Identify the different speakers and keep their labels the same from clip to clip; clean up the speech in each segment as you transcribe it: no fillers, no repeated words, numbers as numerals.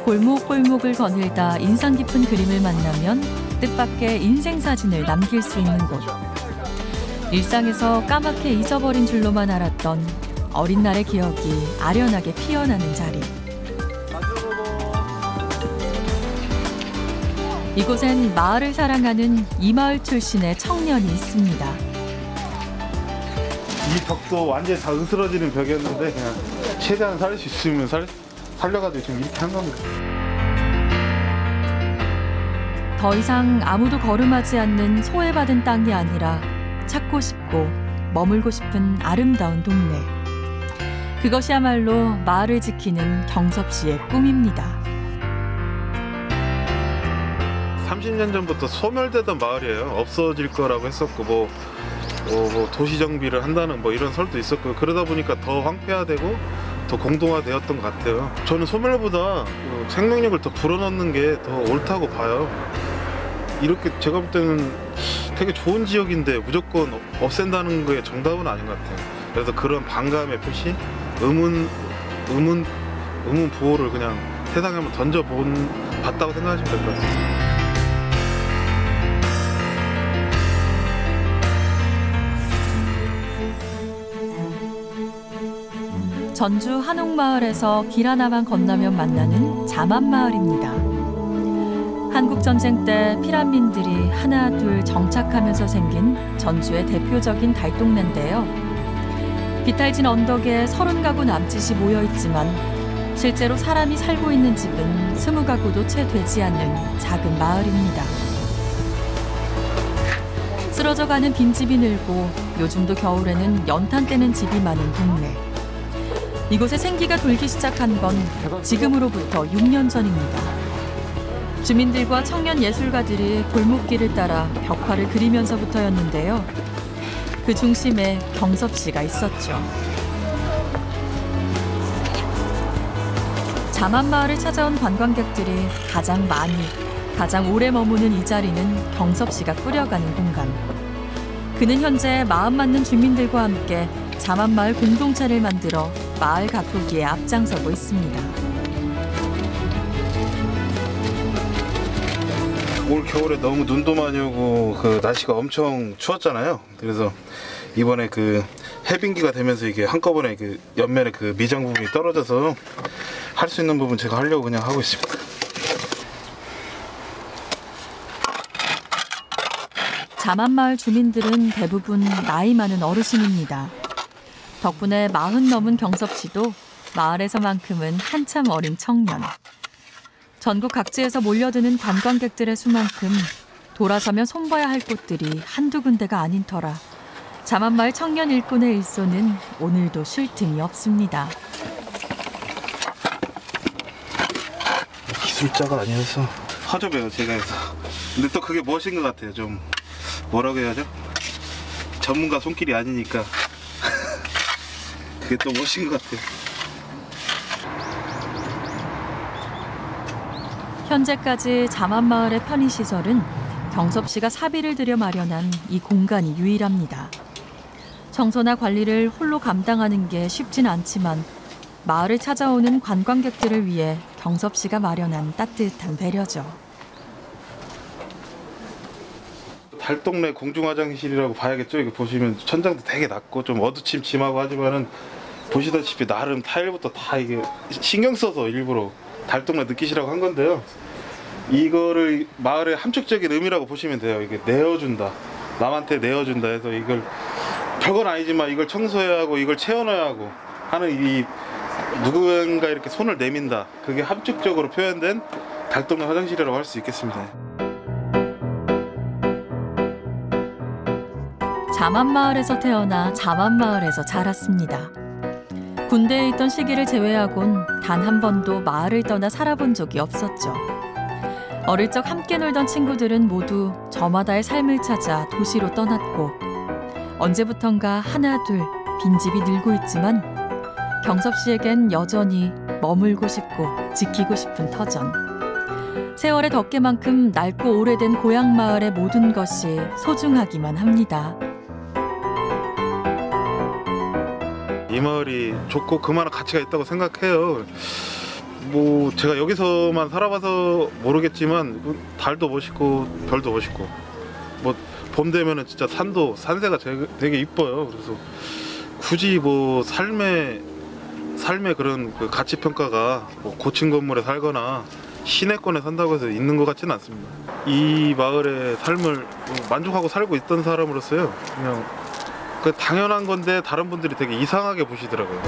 Speaker 1: 골목골목을 거닐다 인상 깊은 그림을 만나면 뜻밖의 인생 사진을 남길 수 있는 곳. 일상에서 까맣게 잊어버린 줄로만 알았던 어린 날의 기억이 아련하게 피어나는 자리. 이곳엔 마을을 사랑하는 이 마을 출신의 청년이 있습니다.
Speaker 2: 이 벽도 완전히 다 으스러지는 벽이었는데 그냥 최대한 살릴 수 있으면 살려가지고 지금 이렇게 한 겁니다.
Speaker 1: 더 이상 아무도 걸음하지 않는 소외받은 땅이 아니라 찾고 싶고 머물고 싶은 아름다운 동네. 그것이야말로 마을을 지키는 경섭 씨의 꿈입니다.
Speaker 2: 30년 전부터 소멸되던 마을이에요. 없어질 거라고 했었고 뭐 도시 정비를 한다는 뭐 이런 설도 있었고 그러다 보니까 더 황폐화되고 더 공동화되었던 것 같아요. 저는 소멸보다 생명력을 더 불어넣는 게 더 옳다고 봐요. 이렇게 제가 볼 때는 되게 좋은 지역인데 무조건 없앤다는 게 정답은 아닌 것 같아요. 그래서 그런 반감의 표시, 의문 부호를 그냥 세상에 한번 봤다고 생각하시면 될 것 같아요.
Speaker 1: 전주 한옥마을에서 길 하나만 건너면 만나는 자만마을입니다. 한국전쟁 때 피난민들이 하나 둘 정착하면서 생긴 전주의 대표적인 달동네인데요. 비탈진 언덕에 30가구 남짓이 모여있지만 실제로 사람이 살고 있는 집은 20가구도 채 되지 않는 작은 마을입니다. 쓰러져가는 빈집이 늘고 요즘도 겨울에는 연탄 떼는 집이 많은 동네. 이곳에 생기가 돌기 시작한 건 지금으로부터 6년 전입니다. 주민들과 청년 예술가들이 골목길을 따라 벽화를 그리면서부터였는데요. 그 중심에 경섭 씨가 있었죠. 자만마을을 찾아온 관광객들이 가장 오래 머무는 이 자리는 경섭 씨가 꾸려가는 공간. 그는 현재 마음 맞는 주민들과 함께 자만마을 공동체를 만들어 마을 가꾸기에 앞장서고 있습니다.
Speaker 2: 올 겨울에 너무 눈도 많이 오고 날씨가 엄청 추웠잖아요. 그래서 이번에 해빙기가 되면서 이게 한꺼번에 옆면에 미장 부분이 떨어져서 할 수 있는 부분 제가 하려고 그냥 하고 있습니다.
Speaker 1: 자만마을 주민들은 대부분 나이 많은 어르신입니다. 덕분에 40 넘은 경섭 씨도 마을에서만큼은 한참 어린 청년. 전국 각지에서 몰려드는 관광객들의 수만큼 돌아서면 손봐야 할 곳들이 한두 군데가 아닌 터라 자만마을 청년 일꾼의 일손은 오늘도 쉴 틈이 없습니다.
Speaker 2: 기술자가 아니어서 허접해요, 제가 해서. 근데 또 그게 멋인 것 같아요. 좀 뭐라고 해야죠? 전문가 손길이 아니니까 그게 또 멋인 것 같아요.
Speaker 1: 현재까지 자만마을의 편의시설은 경섭 씨가 사비를 들여 마련한 이 공간이 유일합니다. 청소나 관리를 홀로 감당하는 게 쉽진 않지만 마을을 찾아오는 관광객들을 위해 경섭 씨가 마련한 따뜻한 배려죠.
Speaker 2: 달동네 공중화장실이라고 봐야겠죠. 이거 보시면 천장도 되게 낮고 좀 어두침침하고 하지만은 보시다시피 나름 타일부터 다 이게 신경 써서 일부러 달동네 느끼시라고 한 건데요. 이거를 마을의 함축적인 의미라고 보시면 돼요. 이게 내어준다, 남한테 내어준다 해서 이걸 별건 아니지만 이걸 청소해야 하고 이걸 채워넣어야 하고 하는 이 누군가 이렇게 손을 내민다, 그게 함축적으로 표현된 달동네 화장실이라고 할 수 있겠습니다.
Speaker 1: 자만마을에서 태어나 자만마을에서 자랐습니다. 군대에 있던 시기를 제외하곤 단 한 번도 마을을 떠나 살아본 적이 없었죠. 어릴 적 함께 놀던 친구들은 모두 저마다의 삶을 찾아 도시로 떠났고 언제부턴가 하나 둘 빈집이 늘고 있지만 경섭 씨에겐 여전히 머물고 싶고 지키고 싶은 터전. 세월의 덮개만큼 낡고 오래된 고향 마을의 모든 것이 소중하기만 합니다.
Speaker 2: 이 마을이 좋고 그만한 가치가 있다고 생각해요. 뭐 제가 여기서만 살아봐서 모르겠지만 달도 멋있고 별도 멋있고 뭐 봄 되면은 진짜 산세가 되게 이뻐요. 그래서 굳이 뭐 삶의 그런 그 가치 평가가 뭐 고층 건물에 살거나 시내권에 산다고 해서 있는 것 같지는 않습니다. 이 마을의 삶을 만족하고 살고 있던 사람으로서요, 그냥 그 당연한 건데 다른 분들이 되게 이상하게 보시더라고요.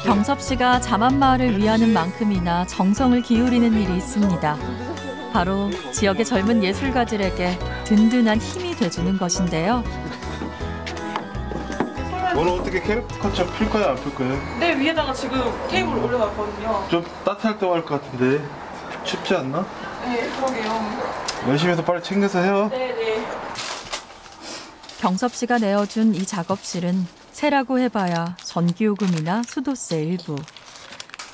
Speaker 1: 경섭 씨가 자만마을을 위하는 만큼이나 정성을 기울이는 일이 있습니다. 바로 지역의 젊은 예술가들에게 든든한 힘이 돼주는 것인데요.
Speaker 2: 오늘 어떻게 캐릭터처 필 거야, 안 필 거야?
Speaker 3: 네, 위에다가 지금 테이블 올려놨거든요.
Speaker 2: 좀 따뜻할 때 할 것 같은데 춥지 않나?
Speaker 3: 네, 그러게요.
Speaker 2: 열심히 해서 빨리 챙겨서 해요.
Speaker 3: 네.
Speaker 1: 경섭 씨가 내어준 이 작업실은 새라고 해봐야 전기요금이나 수도세 일부.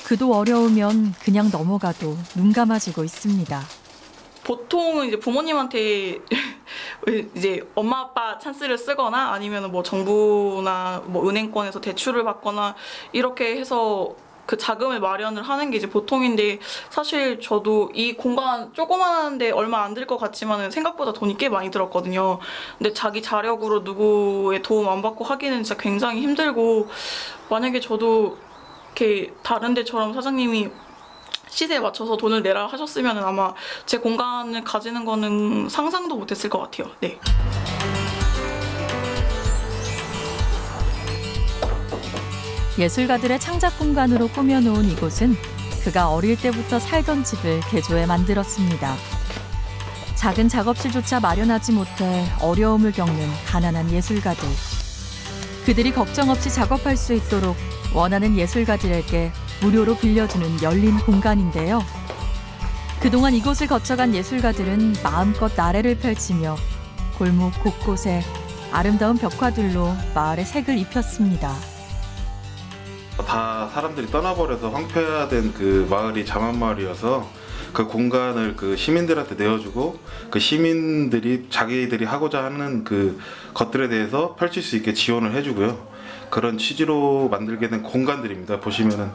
Speaker 1: 그도 어려우면 그냥 넘어가도 눈 감아지고 있습니다.
Speaker 3: 보통은 이제 부모님한테 이제 엄마 아빠 찬스를 쓰거나 아니면 뭐 정부나 뭐 은행권에서 대출을 받거나 이렇게 해서 그 자금을 마련을 하는 게 이제 보통인데, 사실 저도 이 공간 조그만한데 얼마 안 들 것 같지만은 생각보다 돈이 꽤 많이 들었거든요. 근데 자기 자력으로 누구의 도움 안 받고 하기는 진짜 굉장히 힘들고, 만약에 저도 이렇게 다른 데처럼 사장님이 시세에 맞춰서 돈을 내라 하셨으면 아마 제 공간을 가지는 거는 상상도 못했을 것 같아요. 네.
Speaker 1: 예술가들의 창작 공간으로 꾸며놓은 이곳은 그가 어릴 때부터 살던 집을 개조해 만들었습니다. 작은 작업실조차 마련하지 못해 어려움을 겪는 가난한 예술가들. 그들이 걱정 없이 작업할 수 있도록 원하는 예술가들에게 무료로 빌려주는 열린 공간인데요. 그동안 이곳을 거쳐간 예술가들은 마음껏 나래를 펼치며 골목 곳곳에 아름다운 벽화들로 마을에 색을 입혔습니다.
Speaker 2: 다 사람들이 떠나버려서 황폐화된 그 마을이 자만마을이어서 그 공간을 그 시민들한테 내어주고 그 시민들이 자기들이 하고자 하는 그 것들에 대해서 펼칠 수 있게 지원을 해주고요. 그런 취지로 만들게 된 공간들입니다. 보시면은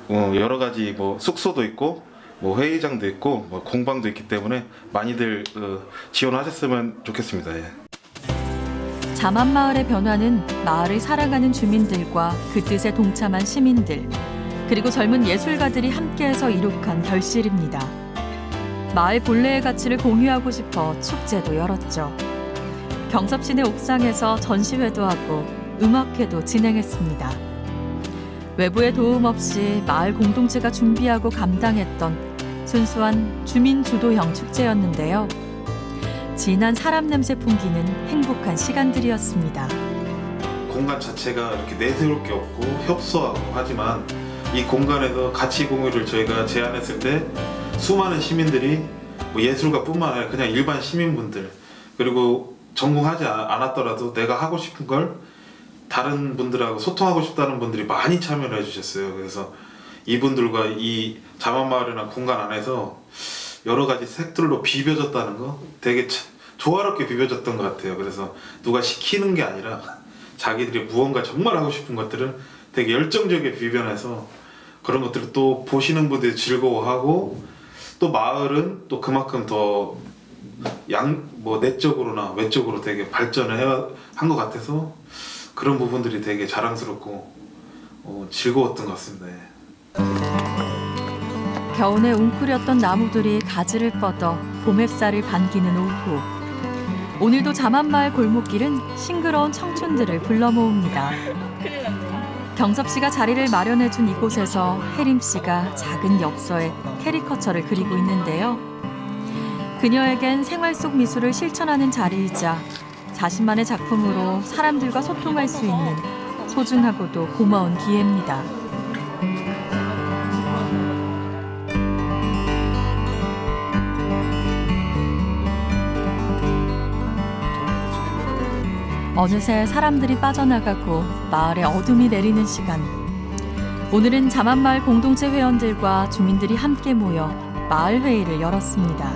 Speaker 2: 여러 가지 뭐 숙소도 있고 뭐 회의장도 있고 뭐 공방도 있기 때문에 많이들 지원하셨으면 좋겠습니다. 예.
Speaker 1: 자만마을의 변화는 마을을 사랑하는 주민들과 그 뜻에 동참한 시민들, 그리고 젊은 예술가들이 함께해서 이룩한 결실입니다. 마을 본래의 가치를 공유하고 싶어 축제도 열었죠. 경섭 시내 옥상에서 전시회도 하고 음악회도 진행했습니다. 외부의 도움 없이 마을 공동체가 준비하고 감당했던 순수한 주민 주도형 축제였는데요. 진한 사람 냄새 풍기는 행복한 시간들이었습니다.
Speaker 2: 공간 자체가 이렇게 내세울 게 없고 협소하고 하지만 이 공간에서 가치 공유를 저희가 제안했을 때 수많은 시민들이 뭐 예술가뿐만 아니라 그냥 일반 시민분들, 그리고 전공하지 않았더라도 내가 하고 싶은 걸 다른 분들하고 소통하고 싶다는 분들이 많이 참여를 해주셨어요. 그래서 이분들과 이 자만마을이나 공간 안에서 여러 가지 색들로 비벼졌다는 거 되게 조화롭게 비벼졌던 것 같아요. 그래서 누가 시키는 게 아니라 자기들이 무언가 정말 하고 싶은 것들을 되게 열정적이게 비벼내서 그런 것들을 또 보시는 분들이 즐거워하고, 또 마을은 또 그만큼 더 내적으로나 외적으로 되게 발전을 한 것 같아서 그런 부분들이 되게 자랑스럽고 즐거웠던 것 같습니다.
Speaker 1: 겨우내 웅크렸던 나무들이 가지를 뻗어 봄 햇살을 반기는 오후. 오늘도 자만마을 골목길은 싱그러운 청춘들을 불러 모읍니다. 경섭 씨가 자리를 마련해준 이곳에서 혜림 씨가 작은 엽서에 캐리커처를 그리고 있는데요. 그녀에겐 생활 속 미술을 실천하는 자리이자 자신만의 작품으로 사람들과 소통할 수 있는 소중하고도 고마운 기회입니다. 어느새 사람들이 빠져나가고 마을에 어둠이 내리는 시간. 오늘은 자만마을 공동체 회원들과 주민들이 함께 모여 마을 회의를 열었습니다.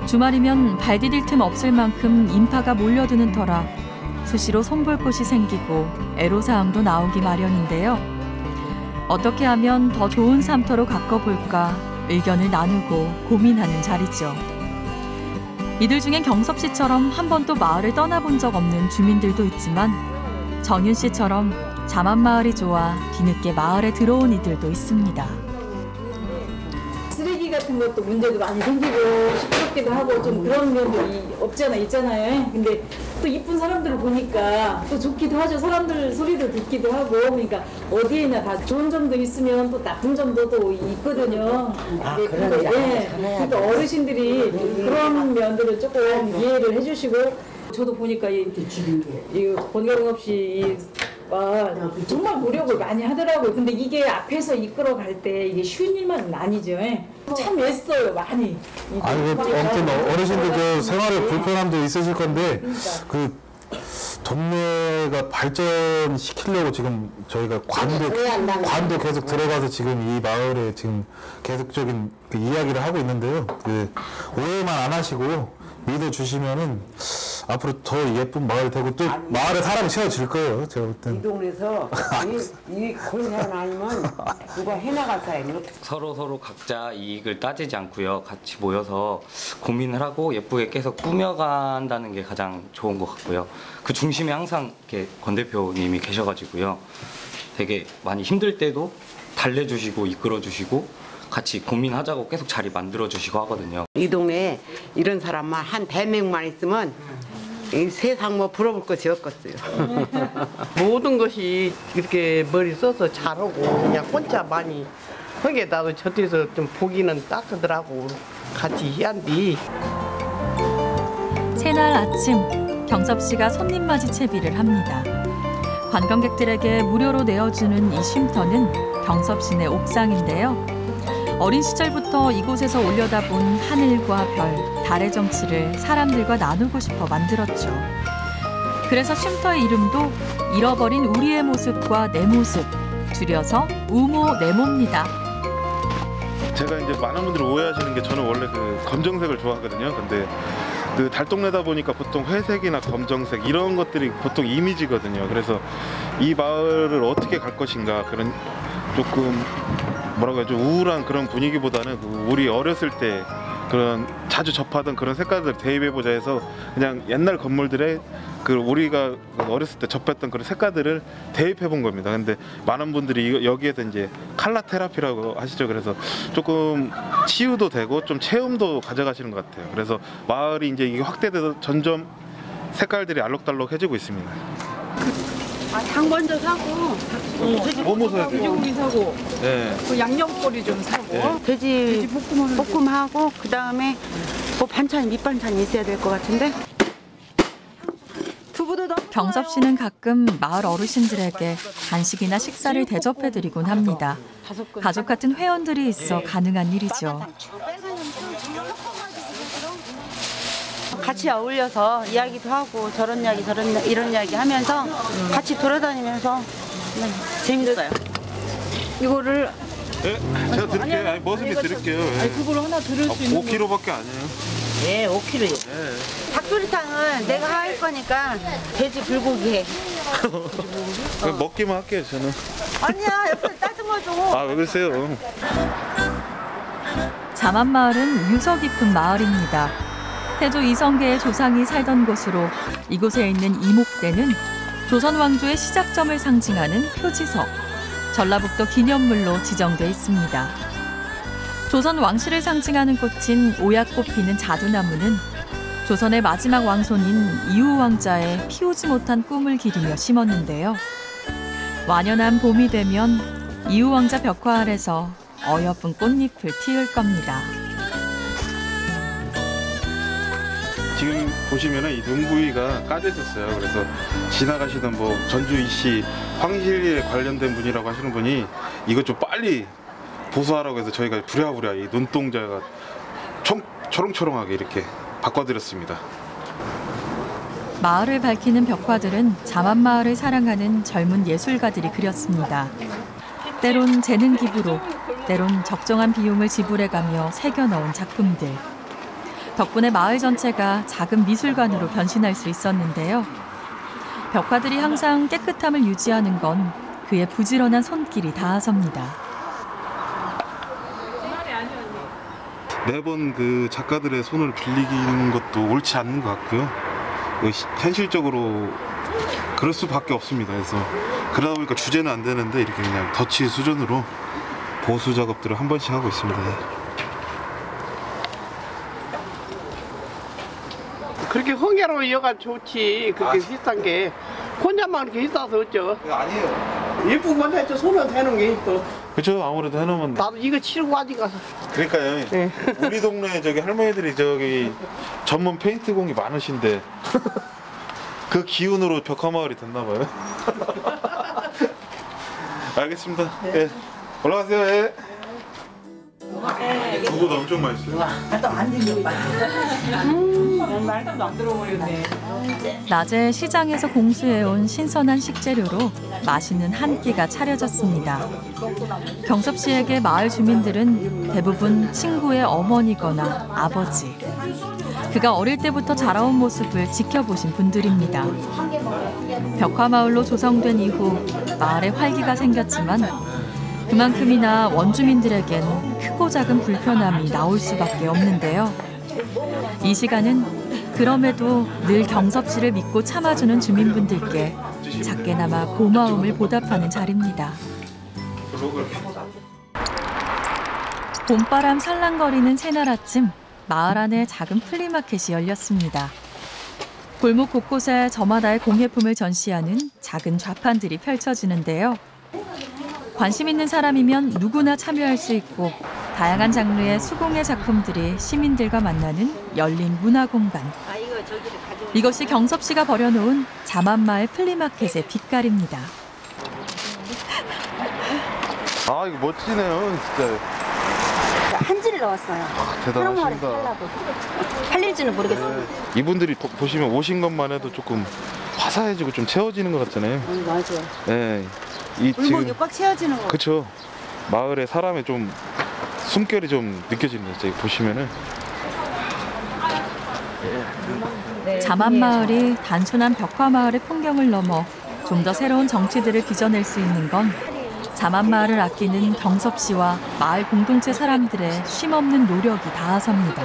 Speaker 1: 주말이면 발 디딜 틈 없을 만큼 인파가 몰려드는 터라 수시로 손볼곳이 생기고 애로사항도 나오기 마련인데요. 어떻게 하면 더 좋은 삶터로 가꿔볼까 의견을 나누고 고민하는 자리죠. 이들 중엔 경섭 씨처럼 한 번도 마을을 떠나본 적 없는 주민들도 있지만 정윤 씨처럼 자만마을이 좋아 뒤늦게 마을에 들어온 이들도 있습니다.
Speaker 4: 쓰레기 같은 것도 문제도 많이 생기고 시끄럽기도 하고 좀 그런 면도 있잖아요. 근데 또 이쁜 사람들을 보니까 또 좋기도 하죠. 사람들 소리도 듣기도 하고 그러니까 어디에나 다 좋은 점도 있으면 또 나쁜 점도 또 있거든요. 그러니까 어르신들이 그런 면들을 조금 이해를 해주시고 저도 보니까 이 번거로움 없이 정말 노력을 많이 하더라고요. 근데 이게 앞에서 이끌어 갈 때 이게 쉬운 일만은 아니죠. 참 애써요, 많이.
Speaker 5: 아니, 아무튼 어르신들 그 생활에 불편함도 있으실 건데, 그 동네가 발전시키려고 지금 저희가 관도 계속 들어가서 지금 이 마을에 지금 계속적인 그 이야기를 하고 있는데요. 그 오해만 안 하시고 믿어주시면은 앞으로 더 예쁜 마을 되고 또 마을에 사람이 채워질 거예요. 제가 볼 땐.
Speaker 6: 이 동네에서 이 그런 사람 아니면 누가 해나갈 사람이
Speaker 7: 서로 각자 이익을 따지지 않고요. 같이 모여서 고민을 하고 예쁘게 계속 꾸며간다는 게 가장 좋은 것 같고요. 그 중심에 항상 이렇게 권 대표님이 계셔가지고요. 되게 많이 힘들 때도 달래주시고 이끌어주시고 같이 고민하자고 계속 자리 만들어주시고 하거든요.
Speaker 6: 이 동네에 이런 사람만 한 100명만 있으면 이 세상 뭐 부러울 것이 없겠어요.
Speaker 8: 모든 것이 이렇게 머리 써서 잘하고 그냥 혼자 많이 하게 나도 저쪽에서 좀 보기는 따뜻하더라고. 같이 희한디.
Speaker 1: 새날 아침 경섭 씨가 손님 맞이 채비를 합니다. 관광객들에게 무료로 내어주는 이 쉼터는 경섭 씨네 옥상인데요. 어린 시절부터 이곳에서 올려다본 하늘과 별, 달의 정취를 사람들과 나누고 싶어 만들었죠. 그래서 쉼터의 이름도 잃어버린 우리의 모습과 내 모습, 줄여서 우모 네모입니다.
Speaker 2: 제가 이제 많은 분들이 오해하시는 게 저는 원래 그 검정색을 좋아하거든요. 근데 그 달동네다 보니까 보통 회색이나 검정색 이런 것들이 보통 이미지거든요. 그래서 이 마을을 어떻게 갈 것인가 그런 조금 뭐라고 해야죠, 우울한 그런 분위기보다는 우리 어렸을 때 그런 자주 접하던 그런 색깔들을 대입해보자 해서 그냥 옛날 건물들의 그 우리가 어렸을 때 접했던 그런 색깔들을 대입해본 겁니다. 근데 많은 분들이 여기에서 이제 칼라 테라피라고 하시죠. 그래서 조금 치유도 되고 좀 체험도 가져가시는 것 같아요. 그래서 마을이 이제 이게 확대돼서 점점 색깔들이 알록달록해지고 있습니다.
Speaker 4: 닭 먼저 사고,
Speaker 2: 뭐 사야 돼요?
Speaker 4: 돼지고기 사고,
Speaker 2: 네.
Speaker 4: 그 양념꼬리 좀 사고.
Speaker 2: 네.
Speaker 6: 돼지 볶음하고 그 다음에 뭐 반찬 밑반찬이 있어야 될 것 같은데.
Speaker 4: 두부도 넣고.
Speaker 1: 경섭 씨는 가끔 마을 어르신들에게 간식이나 식사를 대접해드리곤 합니다. 가족 같은 회원들이 있어 가능한 일이죠.
Speaker 6: 같이 어울려서 이야기도 하고 저런 이야기 이런 이야기 하면서 같이 돌아다니면서 재밌어요.
Speaker 4: 이거를
Speaker 2: 네, 제가 드릴게요. 아니, 머슴이 드릴게요. 네.
Speaker 4: 그걸 하나 들을 수 있는
Speaker 2: 5kg밖에 아니에요.
Speaker 6: 예, 5kg요.
Speaker 2: 네.
Speaker 6: 닭도리탕은 내가 할 거니까 돼지 불고기 해.
Speaker 2: 그냥 먹기만 할게요, 저는.
Speaker 6: 아니야, 옆에 따뜻한 줘.
Speaker 2: 아, 왜 그러세요?
Speaker 1: 자만마을은 유서 깊은 마을입니다. 태조 이성계의 조상이 살던 곳으로 이곳에 있는 이목대는 조선 왕조의 시작점을 상징하는 표지석, 전라북도 기념물로 지정돼 있습니다. 조선 왕실을 상징하는 꽃인 오약꽃 피는 자두나무는 조선의 마지막 왕손인 이후 왕자의 피우지 못한 꿈을 기리며 심었는데요. 완연한 봄이 되면 이후 왕자 벽화 아래서 어여쁜 꽃잎을 틔울 겁니다.
Speaker 2: 지금 보시면은 이 눈 부위가 까져 있었어요. 그래서 지나가시던 뭐 전주 이씨 황실에 관련된 분이라고 하시는 분이 이것 좀 빨리 보수하라고 해서 저희가 부랴부랴 이 눈동자가 초롱초롱하게 이렇게 바꿔드렸습니다.
Speaker 1: 마을을 밝히는 벽화들은 자만마을을 사랑하는 젊은 예술가들이 그렸습니다. 때론 재능 기부로, 때론 적정한 비용을 지불해가며 새겨넣은 작품들. 덕분에 마을 전체가 작은 미술관으로 변신할 수 있었는데요. 벽화들이 항상 깨끗함을 유지하는 건 그의 부지런한 손길이 닿아섭니다.
Speaker 2: 매번 그 작가들의 손을 빌리는 것도 옳지 않는 것 같고요. 현실적으로 그럴 수밖에 없습니다. 그래서 그러다 보니까 주제는 안 되는데 이렇게 그냥 덧칠 수준으로 보수 작업들을 한 번씩 하고 있습니다.
Speaker 8: 그렇게 흥겨로 이어가 좋지. 그렇게 비싼 게 혼자만 그렇게 비싸서 어쩌.
Speaker 2: 아니에요.
Speaker 8: 예쁘고 혼자 했죠. 손을 대는 게 또.
Speaker 2: 그렇죠. 아무래도 해놓으면.
Speaker 8: 나도 이거 치르고 가져가서.
Speaker 2: 그러니까요.
Speaker 8: 네.
Speaker 2: 우리 동네에 저기 할머니들이 저기 전문 페인트 공이 많으신데 그 기운으로 벽화마을이 됐나 봐요. 알겠습니다. 예. 올라가세요. 예. 두부도 엄청 맛있어요.
Speaker 3: 말도 안 들어버렸네.
Speaker 1: 낮에 시장에서 공수해온 신선한 식재료로 맛있는 한 끼가 차려졌습니다. 경섭 씨에게 마을 주민들은 대부분 친구의 어머니거나 아버지. 그가 어릴 때부터 자라온 모습을 지켜보신 분들입니다. 벽화마을로 조성된 이후 마을에 활기가 생겼지만 그만큼이나 원주민들에겐 크고 작은 불편함이 나올 수밖에 없는데요. 이 시간은 그럼에도 늘 경섭 씨를 믿고 참아주는 주민분들께 작게나마 고마움을 보답하는 자리입니다. 봄바람 살랑거리는 새날 아침, 마을 안에 작은 플리마켓이 열렸습니다. 골목 곳곳에 저마다의 공예품을 전시하는 작은 좌판들이 펼쳐지는데요. 관심 있는 사람이면 누구나 참여할 수 있고 다양한 장르의 수공예 작품들이 시민들과 만나는 열린 문화공간. 이것이 경섭 씨가 벌여놓은 자만마을 플리마켓의 빛깔입니다.
Speaker 2: 아 이거 멋지네요 진짜.
Speaker 9: 한지를 넣었어요.
Speaker 2: 대단하십니다.
Speaker 9: 팔릴지는 모르겠어요.
Speaker 2: 네. 이분들이 보시면 오신 것만 해도 조금 화사해지고 좀 채워지는 것 같잖아요.
Speaker 9: 맞아요.
Speaker 2: 네. 이
Speaker 9: 골목이
Speaker 2: 지금
Speaker 9: 꽉 채워지는 거.
Speaker 2: 그렇죠. 마을에 사람의 좀 숨결이 좀 느껴지는 거죠. 보시면은.
Speaker 1: 자만마을이 단순한 벽화마을의 풍경을 넘어 좀 더 새로운 정취들을 빚어낼 수 있는 건 자만마을을 아끼는 경섭 씨와 마을 공동체 사람들의 쉼없는 노력이 닿아섭니다.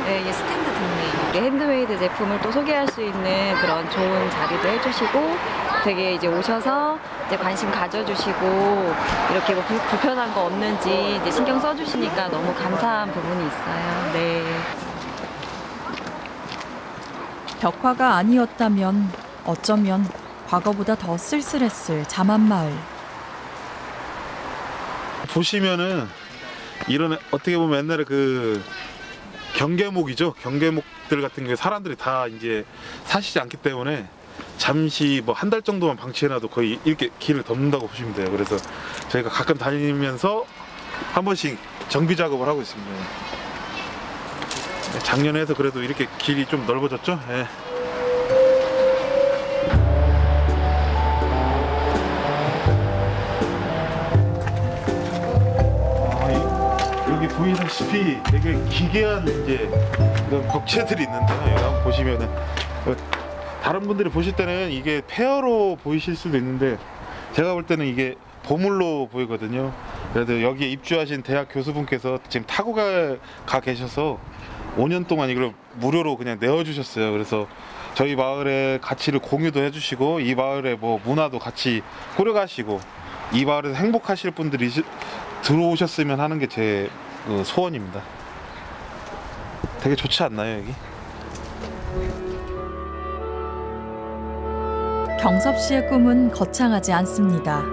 Speaker 10: 네, 이게 스탠드 등리, 핸드메이드 제품을 또 소개할 수 있는 그런 좋은 자리도 해주시고 되게 이제 오셔서 이제 관심 가져주시고 이렇게 뭐 불편한 거 없는지 이제 신경 써주시니까 너무 감사한 부분이 있어요. 네.
Speaker 1: 벽화가 아니었다면 어쩌면 과거보다 더 쓸쓸했을 자만마을.
Speaker 2: 보시면은 이런 어떻게 보면 옛날에 그 경계목이죠. 경계목들 같은 게 사람들이 다 이제 사시지 않기 때문에 잠시 뭐 한 달 정도만 방치해놔도 거의 이렇게 길을 덮는다고 보시면 돼요. 그래서 저희가 가끔 다니면서 한 번씩 정비 작업을 하고 있습니다. 작년에 해서 그래도 이렇게 길이 좀 넓어졌죠. 예. 여기 보이다시피 되게 기괴한 이제 이런 벽체들이 있는데요. 여기 한번 보시면은 다른 분들이 보실 때는 이게 폐허로 보이실 수도 있는데 제가 볼 때는 이게 보물로 보이거든요. 그래도 여기에 입주하신 대학 교수분께서 지금 타고 가 계셔서 5년 동안 이걸 무료로 그냥 내어주셨어요. 그래서 저희 마을의 가치를 공유도 해주시고 이 마을의 뭐 문화도 같이 꾸려가시고 이 마을에서 행복하실 분들이 들어오셨으면 하는 게 제 소원입니다. 되게 좋지 않나요, 여기?
Speaker 1: 경섭 씨의 꿈은 거창하지 않습니다.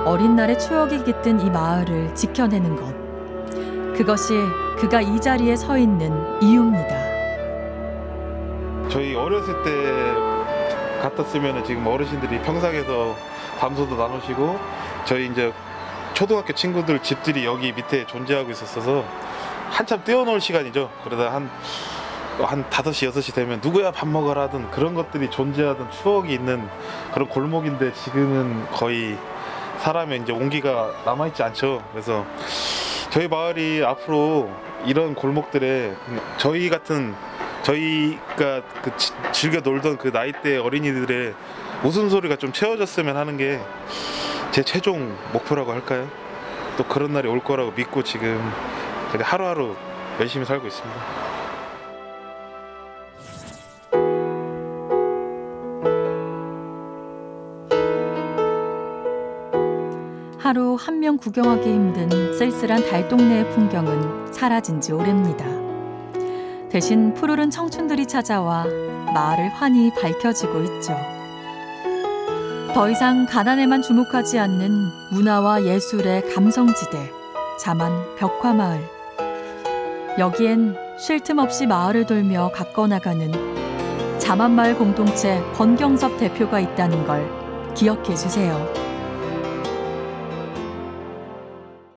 Speaker 1: 어린 날의 추억이 깃든 이 마을을 지켜내는 것. 그것이 그가 이 자리에 서 있는 이유입니다.
Speaker 2: 저희 어렸을 때 같았으면 지금 어르신들이 평상에서 담소도 나누시고 저희 이제 초등학교 친구들 집들이 여기 밑에 존재하고 있었어서 한참 뛰어놀 시간이죠. 그러다 한 5시, 6시 되면 누구야 밥 먹으라 하던 그런 것들이 존재하던 추억이 있는 그런 골목인데 지금은 거의 사람의 이제 온기가 남아있지 않죠. 그래서 저희 마을이 앞으로 이런 골목들에 저희 같은 저희가 즐겨 놀던 그 나이대 어린이들의 웃음소리가 좀 채워졌으면 하는 게 제 최종 목표라고 할까요? 또 그런 날이 올 거라고 믿고 지금 하루하루 열심히 살고 있습니다.
Speaker 1: 하루 한 명 구경하기 힘든 쓸쓸한 달동네의 풍경은 사라진 지 오래입니다. 대신 푸르른 청춘들이 찾아와 마을을 환히 밝혀지고 있죠. 더 이상 가난에만 주목하지 않는 문화와 예술의 감성지대, 자만 벽화마을. 여기엔 쉴 틈 없이 마을을 돌며 가꿔나가는 자만마을 공동체 권경섭 대표가 있다는 걸 기억해 주세요.